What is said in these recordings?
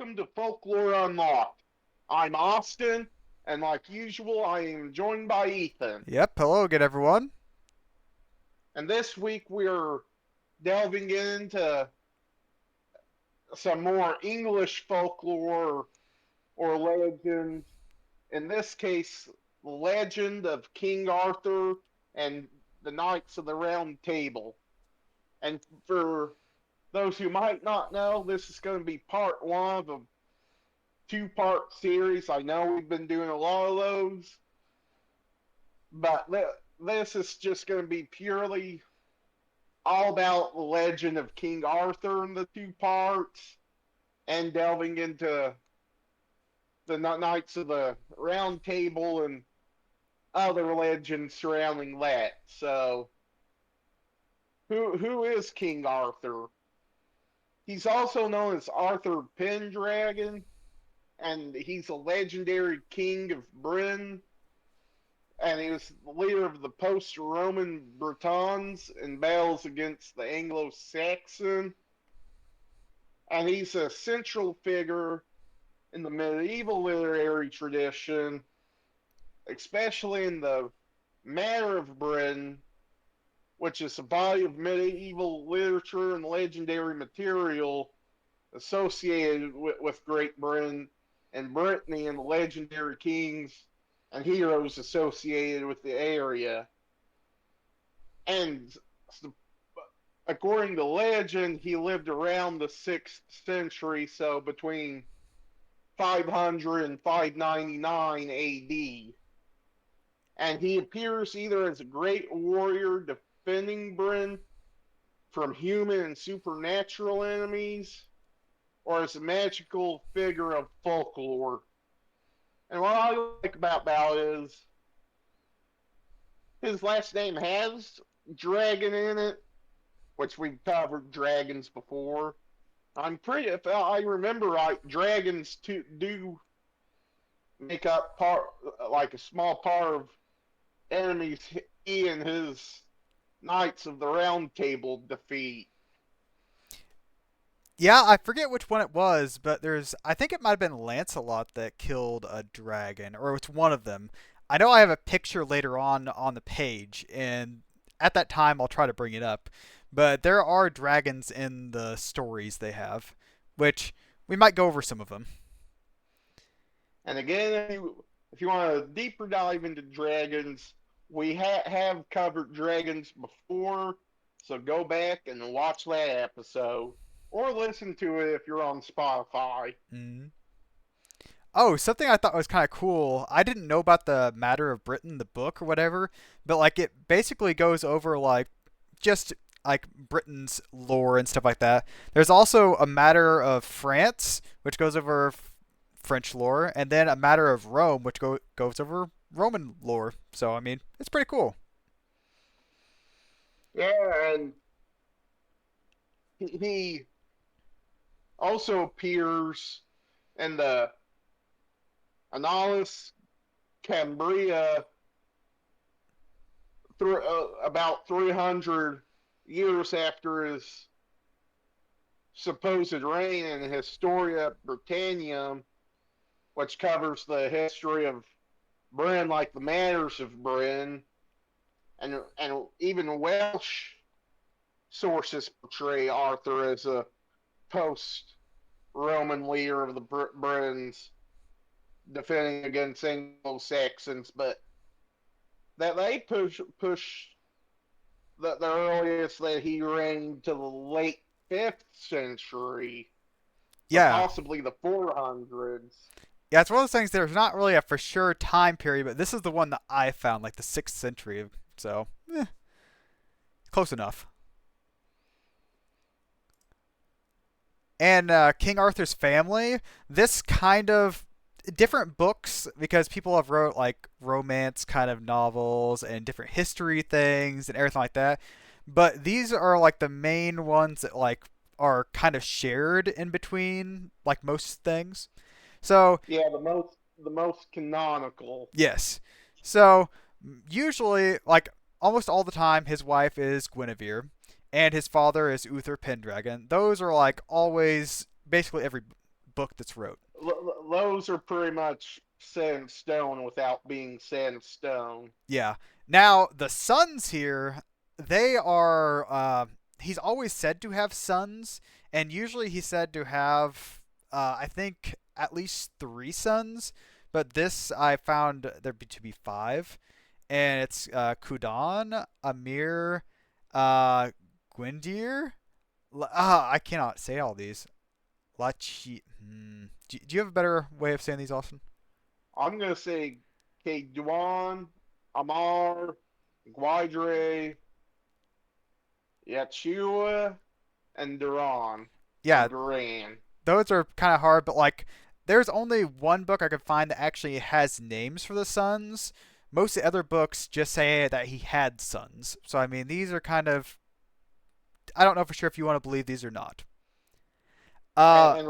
welcome to Folklore Unlocked. I'm Austin, and like usual, I am joined by Ethan. Yep, hello again, everyone. And this week we're delving into some more English folklore or legends. In this case, the legend of King Arthur and the Knights of the Round Table. And for those who might not know, this is going to be part one of a two-part series. I know we've been doing a lot of those, but this is just going to be purely all about the legend of King Arthur in the two parts and delving into the Knights of the Round Table and other legends surrounding that. So, who is King Arthur? He's also known as Arthur Pendragon, and he's a legendary king of Britain, and he was the leader of the post-Roman Britons in battles against the Anglo-Saxon, and he's a central figure in the medieval literary tradition, especially in the Matter of Britain, which is a body of medieval literature and legendary material associated with Great Britain and Brittany and the legendary kings and heroes associated with the area. And according to legend, he lived around the 6th century, so between 500 and 599 AD. And he appears either as a great warrior defending Britain from human and supernatural enemies, or as a magical figure of folklore. And what I like about is his last name has dragon in it, which we've covered dragons before. If I remember right, dragons do make up part, like a small part of enemies he and his Knights of the Round Table defeat. Yeah, I forget which one it was, but I think it might have been Lancelot that killed a dragon, or it's one of them. I know I have a picture later on the page, and at that time I'll try to bring it up. But there are dragons in the stories they have, which we might go over some of them. And again, if you want a deeper dive into dragons, we have covered dragons before, so go back and watch that episode. Or listen to it if you're on Spotify. Mm. Oh, something I thought was kind of cool. I didn't know about the Matter of Britain, the book or whatever, but like it basically goes over like just like Britain's lore and stuff like that. There's also a Matter of France, which goes over French lore, and then a Matter of Rome, which goes over Roman lore. So I mean, it's pretty cool. Yeah, and he also appears in the Annales Cambria about 300 years after his supposed reign in Historia Britannium, which covers the history of Britain, like the manners of Britain, and even Welsh sources portray Arthur as a post Roman leader of the Britons defending against Anglo Saxons, but that they push the earliest that he reigned to the late 5th century, so Yeah, possibly the 400s. yeah. It's one of those things. There's not really a for sure time period, but this is the one that I found, like the 6th century. So, close enough. And King Arthur's family, this kind of different books because people have wrote like romance kind of novels and different history things and everything like that. But these are like the main ones that like are kind of shared in between like most things. So Yeah, the most canonical. yes. So usually, like almost all the time, his wife is Guinevere, and his father is Uther Pendragon. Those are like always basically every book that's wrote. Those are pretty much set in stone without being set in stone. Yeah. Now the sons here, they are. He's always said to have sons, and usually he's said to have, I think, at least three sons. But this I found there to be five, and it's Kudan, Amir, uh, Gwyndir. I cannot say all these. Lachi. Do you have a better way of saying these, Austin? I'm gonna say Kduan, Amar, Guidre, Yachua, and Duran or Yeah, Duran. those are kind of hard, but like, there's only one book I could find that actually has names for the sons. Most of the other books just say that he had sons. So I mean, these are kind of, I don't know for sure if you want to believe these or not. Uh, And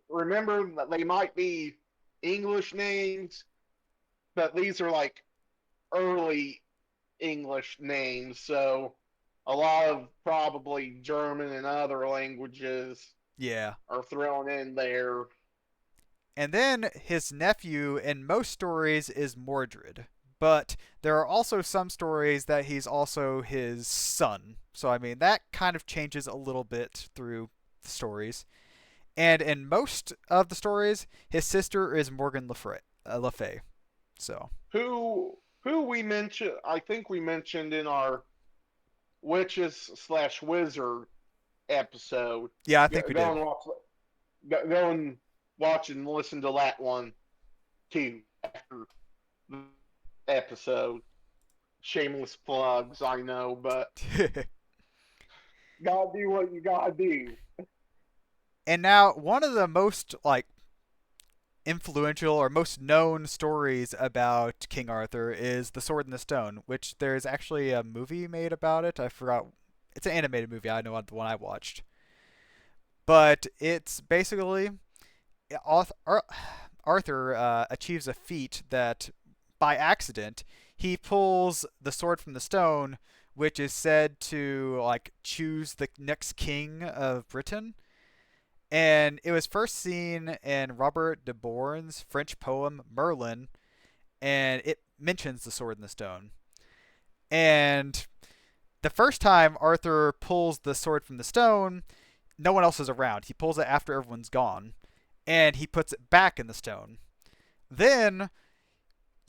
remember that they might be English names, but these are like early English names, so a lot of probably German and other languages yeah. are thrown in there. And then his nephew in most stories is Mordred. But there are also some stories that he's also his son. So I mean that kind of changes a little bit through the stories. And in most of the stories, his sister is Morgan Le Fay. So Who we mentioned? I think we mentioned in our witches slash wizard episode. yeah, I Go, think we go did. and watch. Go and watch and listen to that one too after the episode. Shameless plugs, I know, but gotta do what you gotta do. And now one of the most like influential or most known stories about King Arthur is The Sword and the Stone, which there's actually a movie made about it. I forgot. It's an animated movie. I know the one I watched. But it's basically Arthur achieves a feat that by accident he pulls the sword from the stone, which is said to like choose the next king of Britain. And it was first seen in Robert de Born's French poem Merlin, and it mentions the sword and the stone. And the first time Arthur pulls the sword from the stone, no one else is around. He pulls it after everyone's gone, and he puts it back in the stone. Then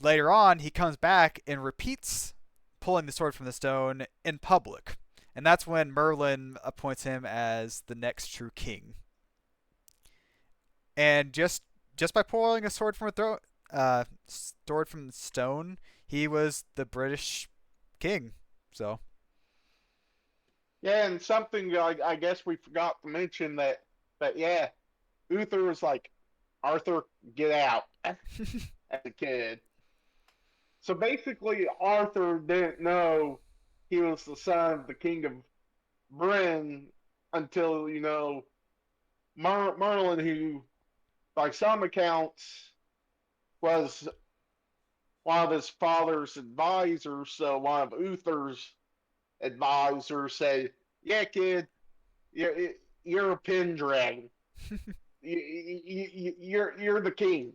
later on, he comes back and repeats pulling the sword from the stone in public. And that's when Merlin appoints him as the next true king. And just by pulling a sword from a sword from the stone, he was the British king. So Yeah, and something I guess we forgot to mention that yeah, Uther was like, Arthur, get out as a kid. So basically, Arthur didn't know he was the son of the king of Britain until Merlin, who by some accounts was one of his father's advisors. So one of Uther's advisors said, "Yeah, kid, you're you're a Pendragon. You're the king."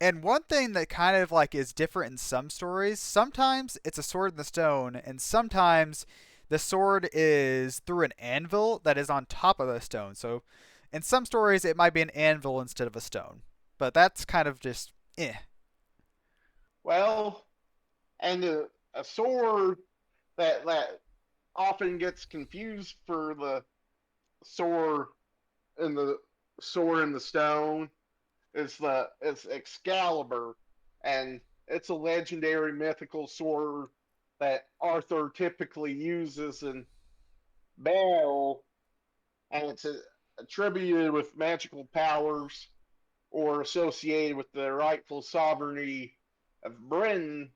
and one thing that kind of like is different in some stories, sometimes it's a sword in the stone, and sometimes the sword is through an anvil that is on top of the stone. So in some stories, it might be an anvil instead of a stone. But that's kind of just eh. Well, and a sword that often gets confused for the sword and the sword in the stone is Excalibur, and it's a legendary mythical sword that Arthur typically uses in battle, and it's attributed with magical powers or associated with the rightful sovereignty of Britain.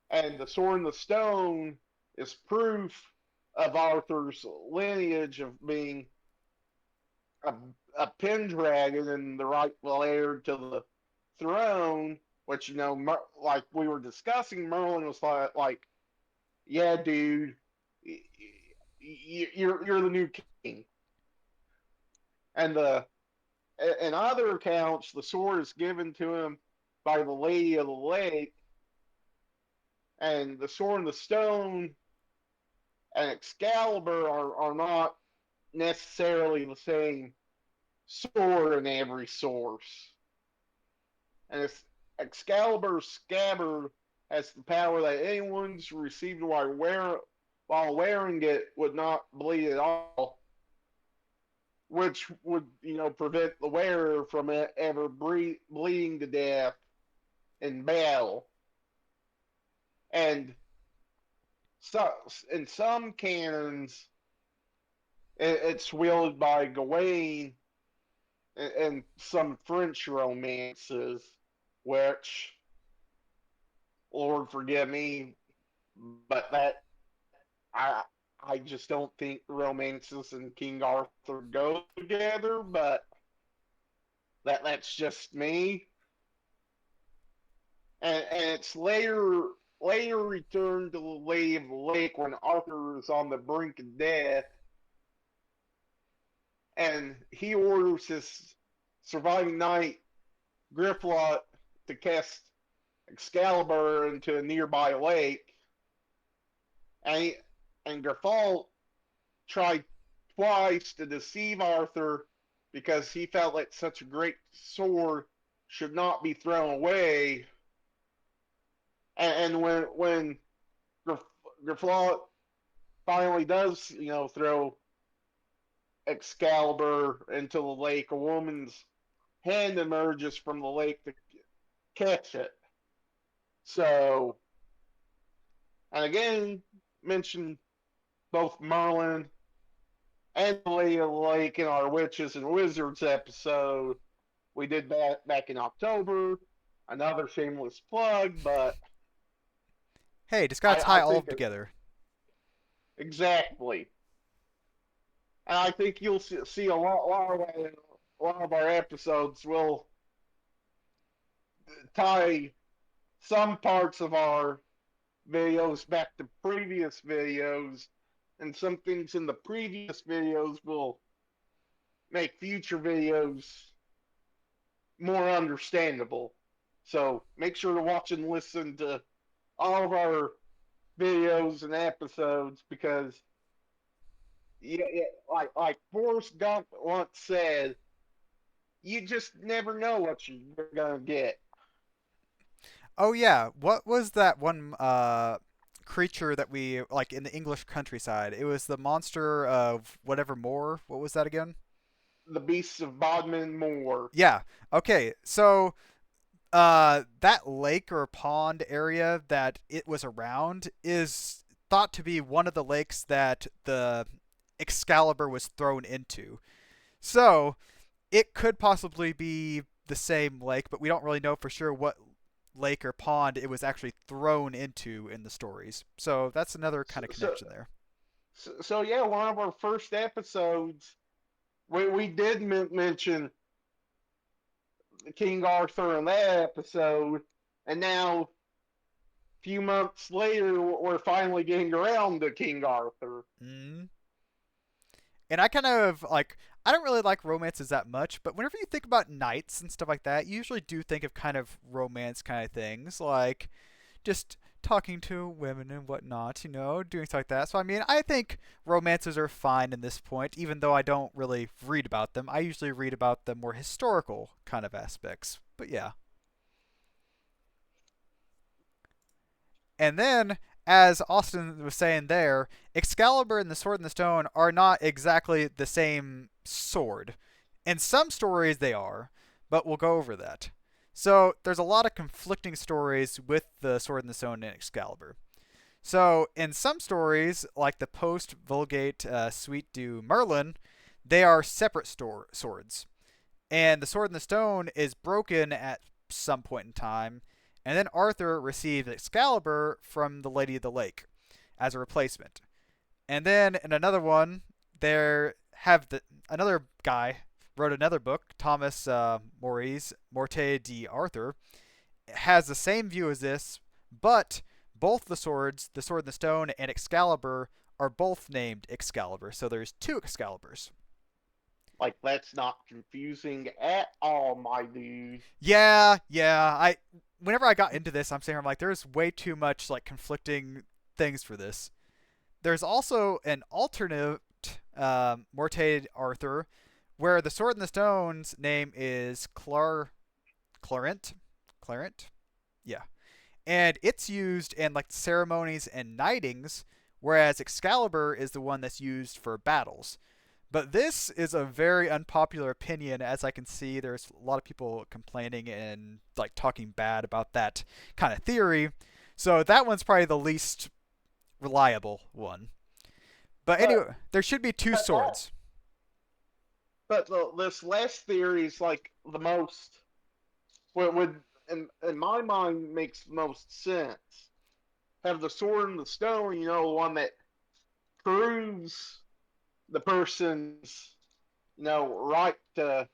And the sword in the stone is proof of Arthur's lineage of being a, a Pendragon and the rightful heir to the throne. Which like we were discussing, Merlin was like, yeah, dude, you're the new king. And In other accounts, the sword is given to him by the Lady of the Lake, and the sword and the stone and Excalibur are not necessarily the same sword in every source. And Excalibur's scabbard has the power that anyone's received while wearing it would not bleed at all, which would prevent the wearer from ever bleeding to death in battle. And so, in some canons, it's wielded by Gawain and some French romances, which, Lord forgive me, but that I I just don't think romances and King Arthur go together. But that's just me. And it's later returned to the Lady of the Lake when Arthur is on the brink of death, and he orders his surviving knight Griflot to cast Excalibur into a nearby lake, and Griflot tried twice to deceive Arthur because he felt like such a great sword should not be thrown away. And when Griflot finally does, throw Excalibur into the lake, a woman's hand emerges from the lake to catch it. So, and again, mention both Merlin and the Lady of the Lake in our Witches and Wizards episode. We did that back in October. Another shameless plug, but Hey, just gotta tie I all of think them together. exactly. And I think you'll see a lot of our episodes will tie some parts of our videos back to previous videos, and some things in the previous videos will make future videos more understandable. So make sure to watch and listen to all of our videos and episodes, because like Forrest Gump once said, you just never know what you're gonna get. Oh yeah, what was that one creature that we like in the English countryside? It was the monster of whatever moor. What was that again? The Beasts of Bodmin Moor. Yeah. Okay. So that lake or pond area that it was around is thought to be one of the lakes that the Excalibur was thrown into. So it could possibly be the same lake, but we don't really know for sure what lake or pond it was actually thrown into in the stories. So that's another kind So, of so, connection there. so yeah, one of our first episodes, we did mention King Arthur in that episode, and now a few months later, we're finally getting around to King Arthur. Mm. And I kind of like I don't really like romances that much, but whenever you think about knights and stuff like that, you usually do think of kind of romance kind of things, like just talking to women and whatnot, doing stuff like that. So I mean, I think romances are fine in this point, even though I don't really read about them. I usually read about the more historical kind of aspects. But yeah. And then, as Austin was saying there, Excalibur and the Sword and the Stone are not exactly the same sword. In some stories, they are, but we'll go over that. So, there's a lot of conflicting stories with the Sword and the Stone and Excalibur. So, in some stories, like the post Vulgate Suite du Merlin, they are separate swords. And the Sword and the Stone is broken at some point in time, and then Arthur received Excalibur from the Lady of the Lake as a replacement. And then in another one, there have another guy wrote another book, Thomas Maurice Morte d'Arthur, has the same view as this, but both the swords, the Sword and the Stone and Excalibur, are both named Excalibur. So there's two Excaliburs. Like that's not confusing at all, my dude. Yeah. I whenever I got into this, I'm saying I'm like, there's way too much like conflicting things for this. There's also an alternate Morte Arthur, where the Sword in the Stone's name is Clarent, Clarent, yeah, and it's used in like ceremonies and knightings, whereas Excalibur is the one that's used for battles. But this is a very unpopular opinion, as I can see. There's a lot of people complaining and like talking bad about that kind of theory. So that one's probably the least reliable one. But But anyway, there should be two but that swords. this last theory is like the most what would in my mind makes the most sense. Have the sword and the stone, the one that proves the person's right to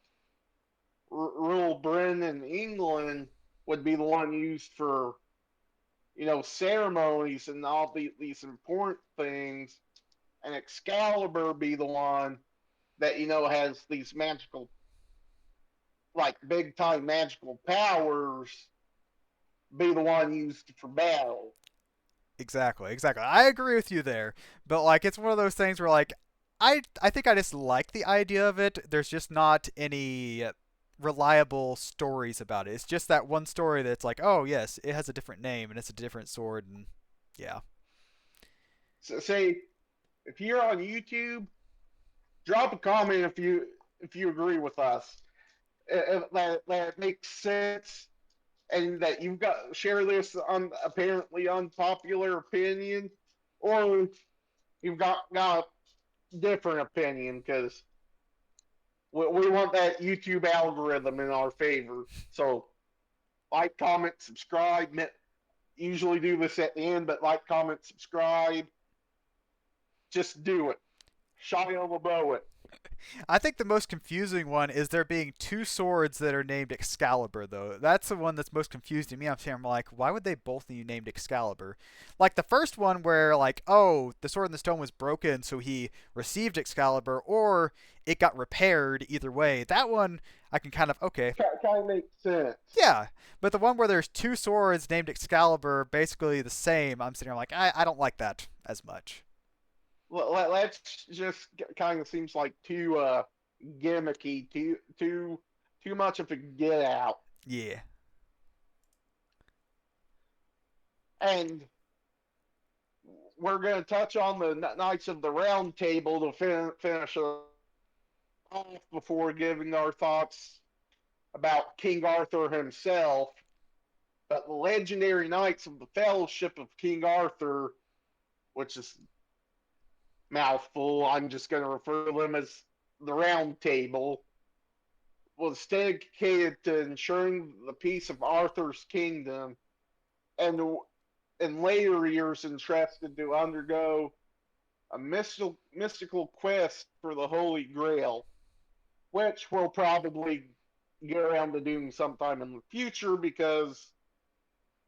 rule Britain and England would be the one used for ceremonies and all these important things, and Excalibur be the one that has these magical, like big time magical powers, be the one used for battle. Exactly. I agree with you there. But like it's one of those things where like I think I just like the idea of it. There's just not any reliable stories about it. It's just that one story that's like, "Oh, yes, it has a different name and it's a different sword." And yeah. So say if you're on YouTube, drop a comment if you agree with us. That makes sense, and that you've got share this apparently unpopular opinion, or you've got a different opinion because we want that YouTube algorithm in our favor. So like, comment, subscribe. Usually do this at the end, but like, comment, subscribe. Just do it. Shia LaBeouf it. I think the most confusing one is there being two swords that are named Excalibur, though. That's the one that's most confusing to me. I'm like, why would they both be named Excalibur? Like the first one, where like, oh, the sword in the stone was broken, so he received Excalibur, or it got repaired. Either way, that one I can kind of okay, Kind of makes sense. yeah. But the one where there's two swords named Excalibur, basically the same, I'm sitting there like, I don't like that as much. That's just kind of seems like too gimmicky, too much of a get out. Yeah. And we're going to touch on the Knights of the Round Table to finish off before giving our thoughts about King Arthur himself. But the legendary Knights of the Fellowship of King Arthur, which is mouthful, I'm just going to refer to them as the Round Table, was dedicated to ensuring the peace of Arthur's kingdom, and in later years entrusted to undergo a mystical quest for the Holy Grail, which we'll probably get around to doing sometime in the future because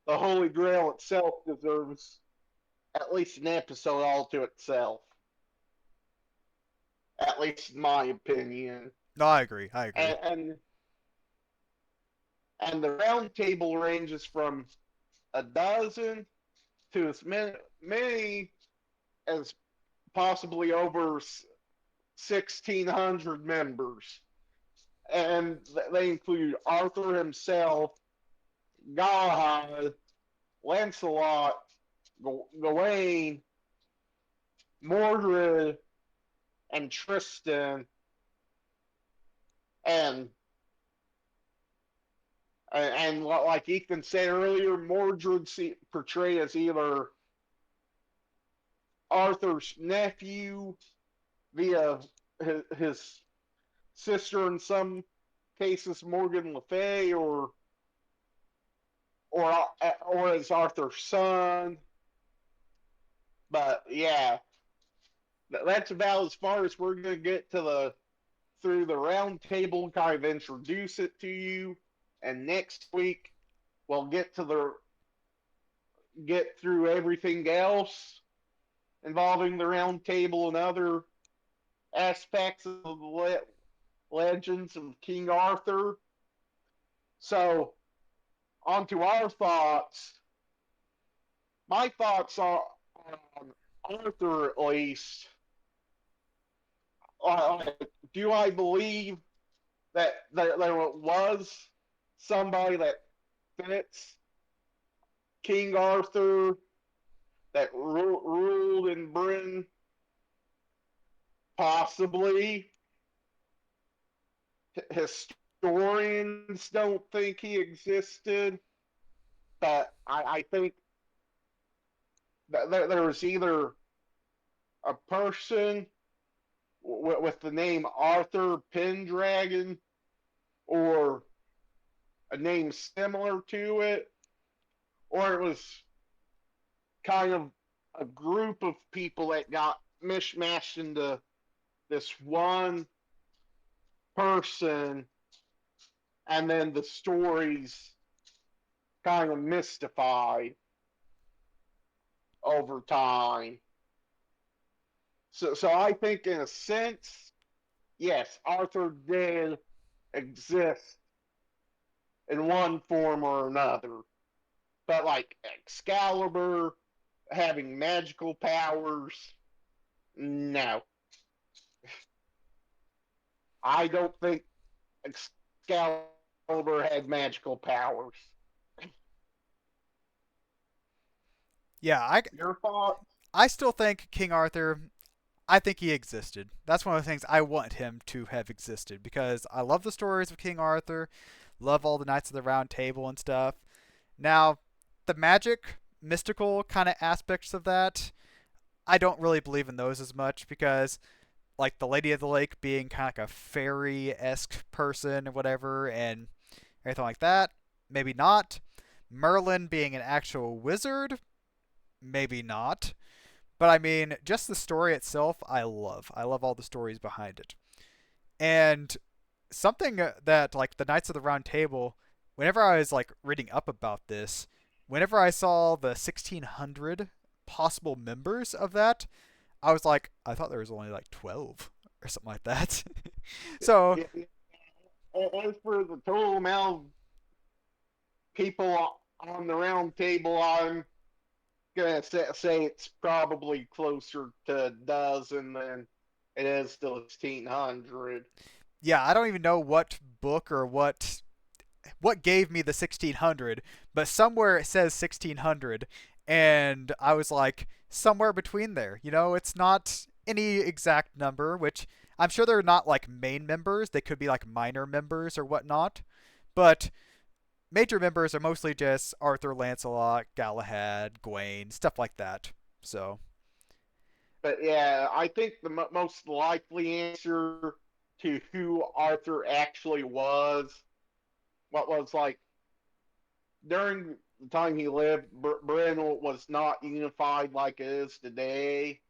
the Holy Grail itself deserves at least an episode all to itself. At least in my opinion. No, I agree. I agree. And and the round table ranges from a dozen to as many as possibly over 1,600 members. And they include Arthur himself, Galahad, Lancelot, Gawain, Mordred, and Tristan, and and like Ethan said earlier, Mordred portrayed as either Arthur's nephew via his sister in some cases, Morgan Le Fay, or as Arthur's son. But yeah, that's about as far as we're going to get to the through the round table, kind of introduce it to you. And next week we'll get through everything else involving the round table and other aspects of Legends of King Arthur. So, on to our thoughts. My thoughts are on Arthur, at least. Do I believe that there was somebody that fits King Arthur that ruled in Britain? Possibly. Historians don't think he existed, but I think that there was either a person with the name Arthur Pendragon or a name similar to it, or it was kind of a group of people that got mishmashed into this one person, and then the stories kind of mystified over time. So I think, in a sense, yes, Arthur did exist in one form or another. But like Excalibur having magical powers, no. I don't think Excalibur had magical powers. Yeah, Your thought? I still think King Arthur. I think he existed. That's one of the things I want him to have existed because I love the stories of King Arthur, love all the Knights of the Round Table and stuff. Now, the magic, mystical kind of aspects of that, I don't really believe in those as much because, like, the Lady of the Lake being kind of like a fairy esque person or whatever, and everything like that, maybe not. Merlin being an actual wizard, maybe not. But I mean, just the story itself, I love. I love all the stories behind it. And something that, like, the Knights of the Round Table, whenever I was like reading up about this, whenever I saw the 1600 possible members of that, I was like, I thought there was only like 12 or something like that. So, As for the total amount of people on the round table, I'm gonna say it's probably closer to a dozen than it is to 1600. yeah, I don't even know what book or what gave me the 1600, but somewhere it says 1600, and I was like, somewhere between there. It's not any exact number, which I'm sure they're not like main members. They could be like minor members or whatnot, but major members are mostly just Arthur, Lancelot, Galahad, Gawain, stuff like that. So, But yeah, I think the most likely answer to who Arthur actually was, what was like during the time he lived, Britain was not unified like it is today.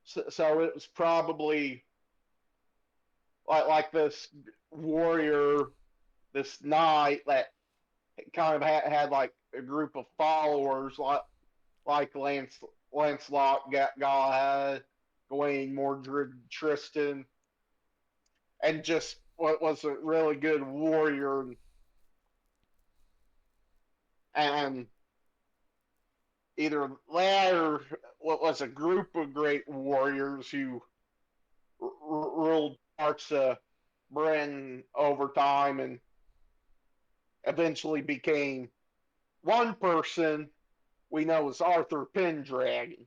So it was probably like this warrior, this knight that kind of had like a group of followers, like Lancelot, Galahad, Gawain, Mordred, Tristan, and just what was a really good warrior, and either that or what was a group of great warriors who ruled parts of Britain over time and eventually became one person we know as Arthur Pendragon.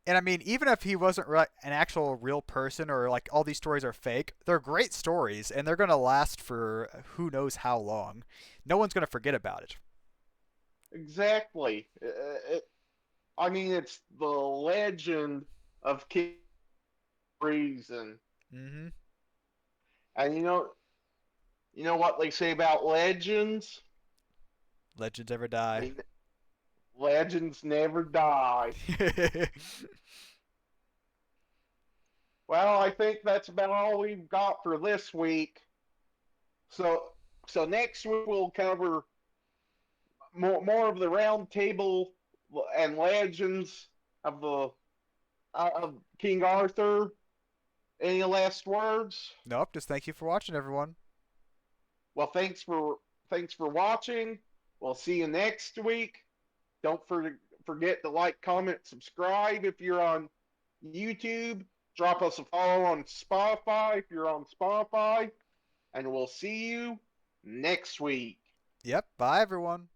and I mean, even if he wasn't an actual real person or like all these stories are fake, they're great stories and they're going to last for who knows how long. No one's going to forget about it. Exactly. I mean, it's the legend of King Reason. Hmm. And you know what they say about legends? Legends ever die. They, legends never die. Well, I think that's about all we've got for this week. So next week we'll cover more of the round table and legends of the of King Arthur. Any last words? Nope. Just thank you for watching, everyone. Well, thanks for watching. We'll see you next week. Don't forget to like, comment, subscribe if you're on YouTube. Drop us a follow on Spotify if you're on Spotify. And we'll see you next week. Yep. Bye, everyone.